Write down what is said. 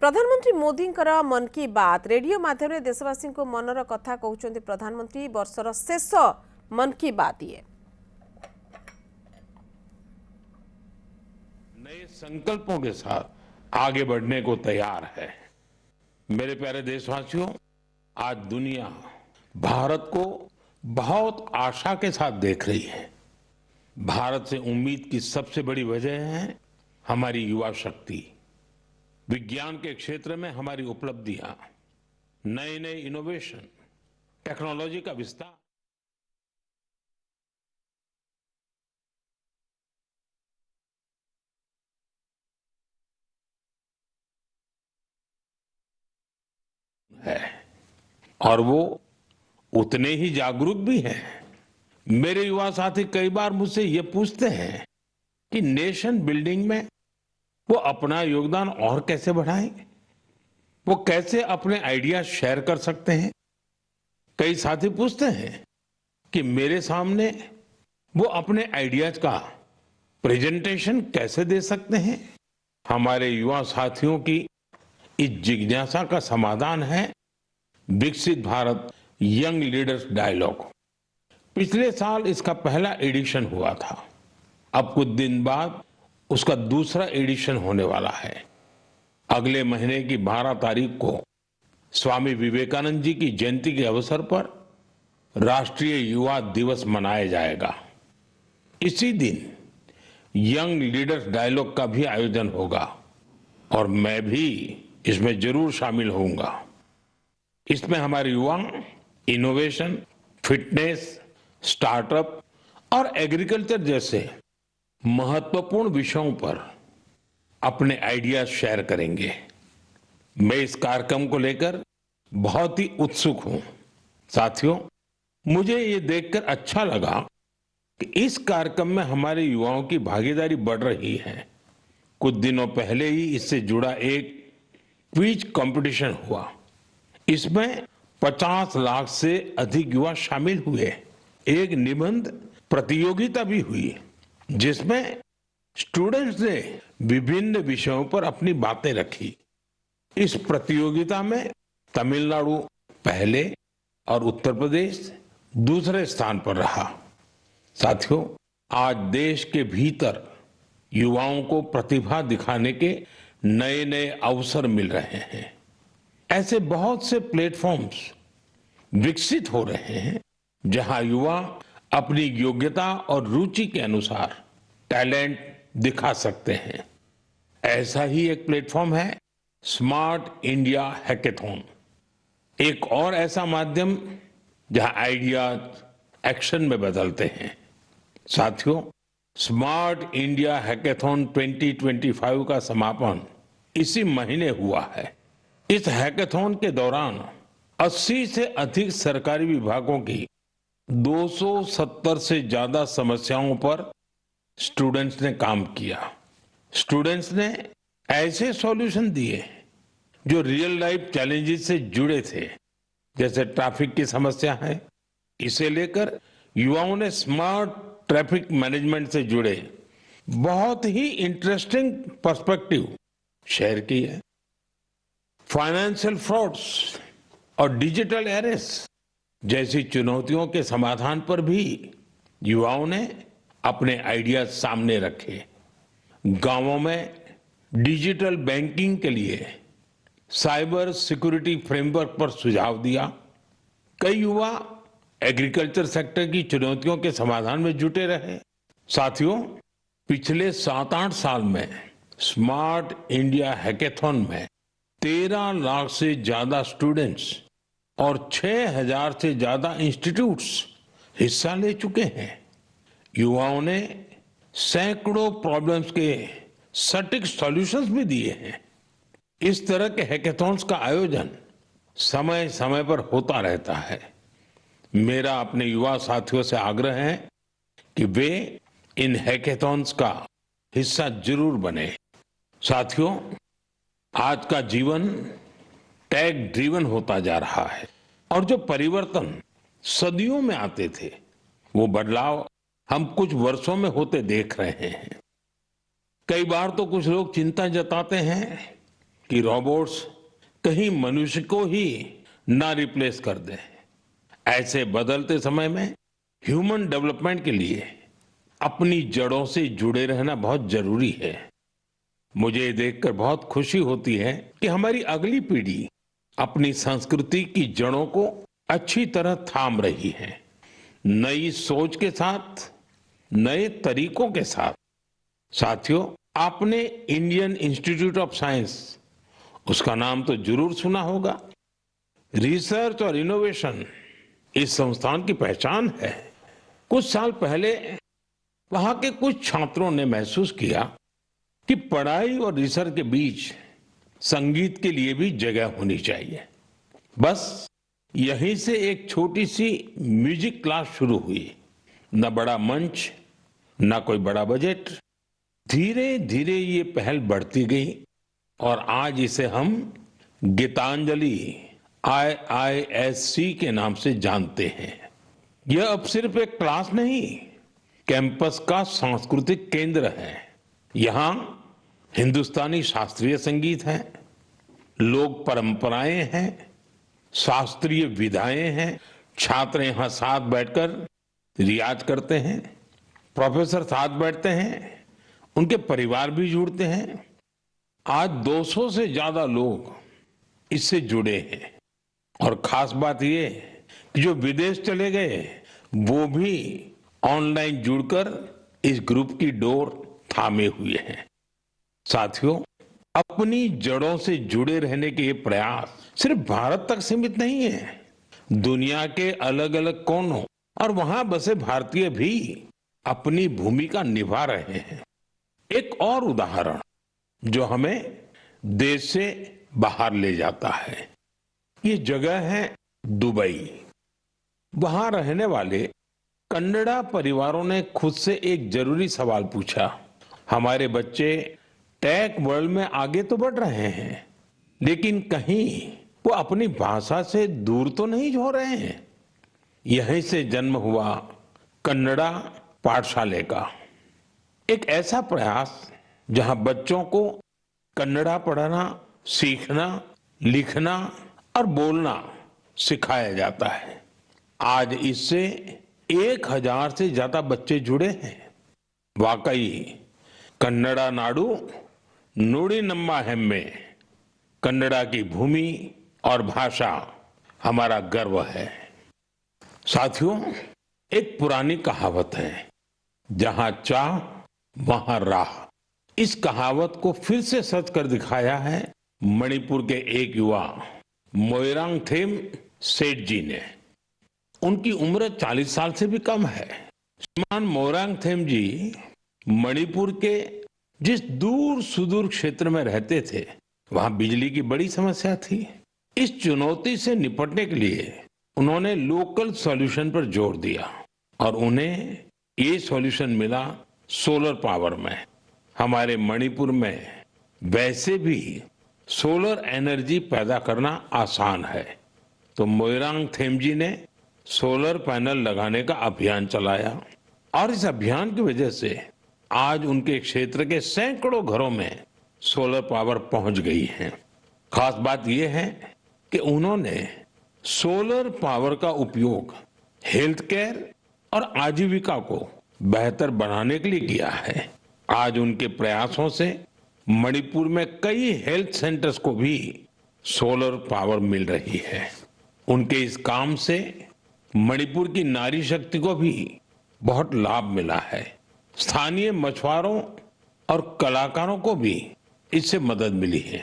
प्रधानमंत्री मोदी मन की बात रेडियो माध्यम देशवासी को मनर कथा कहते प्रधानमंत्री वर्षर शेष मन की बात ये नए संकल्पों के साथ आगे बढ़ने को तैयार है। मेरे प्यारे देशवासियों, आज दुनिया भारत को बहुत आशा के साथ देख रही है। भारत से उम्मीद की सबसे बड़ी वजह है हमारी युवा शक्ति, विज्ञान के क्षेत्र में हमारी उपलब्धियां, नए नए इनोवेशन, टेक्नोलॉजी का विस्तार। है और वो उतने ही जागरूक भी हैं। मेरे युवा साथी कई बार मुझसे ये पूछते हैं कि नेशन बिल्डिंग में वो अपना योगदान और कैसे बढ़ाएं, वो कैसे अपने आइडिया शेयर कर सकते हैं। कई साथी पूछते हैं कि मेरे सामने वो अपने आइडियाज का प्रेजेंटेशन कैसे दे सकते हैं। हमारे युवा साथियों की इस जिज्ञासा का समाधान है विकसित भारत यंग लीडर्स डायलॉग। पिछले साल इसका पहला एडिशन हुआ था। अब कुछ दिन बाद उसका दूसरा एडिशन होने वाला है। अगले महीने की 12 तारीख को स्वामी विवेकानंद जी की जयंती के अवसर पर राष्ट्रीय युवा दिवस मनाया जाएगा। इसी दिन यंग लीडर्स डायलॉग का भी आयोजन होगा और मैं भी इसमें जरूर शामिल होऊंगा। इसमें हमारे युवा इनोवेशन, फिटनेस, स्टार्टअप और एग्रीकल्चर जैसे महत्वपूर्ण विषयों पर अपने आइडियाज शेयर करेंगे। मैं इस कार्यक्रम को लेकर बहुत ही उत्सुक हूं। साथियों, मुझे ये देखकर अच्छा लगा कि इस कार्यक्रम में हमारे युवाओं की भागीदारी बढ़ रही है। कुछ दिनों पहले ही इससे जुड़ा एक क्विज कंपटीशन हुआ। इसमें 50 लाख से अधिक युवा शामिल हुए। एक निबंध प्रतियोगिता भी हुई जिसमें स्टूडेंट्स ने विभिन्न विषयों पर अपनी बातें रखी। इस प्रतियोगिता में तमिलनाडु पहले और उत्तर प्रदेश दूसरे स्थान पर रहा। साथियों, आज देश के भीतर युवाओं को प्रतिभा दिखाने के नए नए अवसर मिल रहे हैं। ऐसे बहुत से प्लेटफॉर्म्स विकसित हो रहे हैं जहां युवा अपनी योग्यता और रुचि के अनुसार टैलेंट दिखा सकते हैं। ऐसा ही एक प्लेटफॉर्म है स्मार्ट इंडिया हैकेथॉन, एक और ऐसा माध्यम जहां आइडियाज एक्शन में बदलते हैं। साथियों, स्मार्ट इंडिया हैकेथॉन 2025 का समापन इसी महीने हुआ है। इस हैकेथॉन के दौरान 80 से अधिक सरकारी विभागों की 270 से ज्यादा समस्याओं पर स्टूडेंट्स ने काम किया। स्टूडेंट्स ने ऐसे सॉल्यूशन दिए जो रियल लाइफ चैलेंजेस से जुड़े थे, जैसे ट्रैफिक की समस्या है। इसे लेकर युवाओं ने स्मार्ट ट्रैफिक मैनेजमेंट से जुड़े बहुत ही इंटरेस्टिंग पर्सपेक्टिव शेयर किए। फाइनेंशियल फ्रॉड्स और डिजिटल एरेस जैसी चुनौतियों के समाधान पर भी युवाओं ने अपने आइडियाज सामने रखे। गांवों में डिजिटल बैंकिंग के लिए साइबर सिक्योरिटी फ्रेमवर्क पर सुझाव दिया। कई युवा एग्रीकल्चर सेक्टर की चुनौतियों के समाधान में जुटे रहे। साथियों, पिछले 7-8 साल में स्मार्ट इंडिया हैकेथॉन में 13 लाख से ज्यादा स्टूडेंट्स और 6000 से ज्यादा इंस्टीट्यूट्स हिस्सा ले चुके हैं। युवाओं ने सैकड़ों प्रॉब्लम्स के सटीक सॉल्यूशंस भी दिए हैं। इस तरह के हैकेथॉन्स का आयोजन समय समय पर होता रहता है। मेरा अपने युवा साथियों से आग्रह है कि वे इन हैकेथॉन्स का हिस्सा जरूर बने। साथियों, आज का जीवन टेक ड्रिवन होता जा रहा है और जो परिवर्तन सदियों में आते थे, वो बदलाव हम कुछ वर्षों में होते देख रहे हैं। कई बार तो कुछ लोग चिंता जताते हैं कि रोबोट्स कहीं मनुष्य को ही ना रिप्लेस कर दें। ऐसे बदलते समय में ह्यूमन डेवलपमेंट के लिए अपनी जड़ों से जुड़े रहना बहुत जरूरी है। मुझे ये देखकर बहुत खुशी होती है कि हमारी अगली पीढ़ी अपनी संस्कृति की जड़ों को अच्छी तरह थाम रही है। नई सोच के साथ, नए तरीकों के साथ। साथियों, आपने इंडियन इंस्टीट्यूट ऑफ साइंस, उसका नाम तो जरूर सुना होगा। रिसर्च और इनोवेशन इस संस्थान की पहचान है। कुछ साल पहले वहां के कुछ छात्रों ने महसूस किया कि पढ़ाई और रिसर्च के बीच संगीत के लिए भी जगह होनी चाहिए। बस यहीं से एक छोटी सी म्यूजिक क्लास शुरू हुई। न बड़ा मंच, न कोई बड़ा बजट। धीरे धीरे ये पहल बढ़ती गई और आज इसे हम गीतांजलि IISC के नाम से जानते हैं। यह अब सिर्फ एक क्लास नहीं, कैंपस का सांस्कृतिक केंद्र है। यहाँ हिंदुस्तानी शास्त्रीय संगीत है, लोक परंपराएं हैं, शास्त्रीय विधाएं हैं। छात्र यहाँ साथ बैठकर रियाज करते हैं, प्रोफेसर साथ बैठते हैं, उनके परिवार भी जुड़ते हैं। आज 200 से ज्यादा लोग इससे जुड़े हैं और खास बात ये कि जो विदेश चले गए वो भी ऑनलाइन जुड़कर इस ग्रुप की डोर थामे हुए हैं। साथियों, अपनी जड़ों से जुड़े रहने के ये प्रयास सिर्फ भारत तक सीमित नहीं है। दुनिया के अलग अलग कोनों और वहां बसे भारतीय भी अपनी भूमिका निभा रहे हैं। एक और उदाहरण जो हमें देश से बाहर ले जाता है, ये जगह है दुबई। वहां रहने वाले कन्नड़ा परिवारों ने खुद से एक जरूरी सवाल पूछा। हमारे बच्चे टेक वर्ल्ड में आगे तो बढ़ रहे हैं, लेकिन कहीं वो अपनी भाषा से दूर तो नहीं हो रहे हैं। यहीं से जन्म हुआ कन्नड़ा पाठशाले का, एक ऐसा प्रयास जहां बच्चों को कन्नड़ा पढ़ना, सीखना, लिखना और बोलना सिखाया जाता है। आज इससे 1000 से ज्यादा बच्चे जुड़े हैं। वाकई कन्नड़ा नाडु नुडी नम्मा हेम्मे, कन्नड़ा की भूमि और भाषा हमारा गर्व है। साथियों, एक पुरानी कहावत है, जहां चाह वहां राह। इस कहावत को फिर से सच कर दिखाया है मणिपुर के एक युवा मोइरांगथेम सेठ जी ने। उनकी उम्र 40 साल से भी कम है। श्रीमान मोइरांगथेम जी मणिपुर के जिस दूर सुदूर क्षेत्र में रहते थे, वहां बिजली की बड़ी समस्या थी। इस चुनौती से निपटने के लिए उन्होंने लोकल सॉल्यूशन पर जोर दिया और उन्हें ये सॉल्यूशन मिला सोलर पावर में। हमारे मणिपुर में वैसे भी सोलर एनर्जी पैदा करना आसान है, तो मोइरांगथेम जी ने सोलर पैनल लगाने का अभियान चलाया और इस अभियान की वजह से आज उनके क्षेत्र के सैकड़ों घरों में सोलर पावर पहुंच गई है। खास बात यह है कि उन्होंने सोलर पावर का उपयोग हेल्थ केयर और आजीविका को बेहतर बनाने के लिए किया है। आज उनके प्रयासों से मणिपुर में कई हेल्थ सेंटर्स को भी सोलर पावर मिल रही है। उनके इस काम से मणिपुर की नारी शक्ति को भी बहुत लाभ मिला है। स्थानीय मछुआरों और कलाकारों को भी इससे मदद मिली है।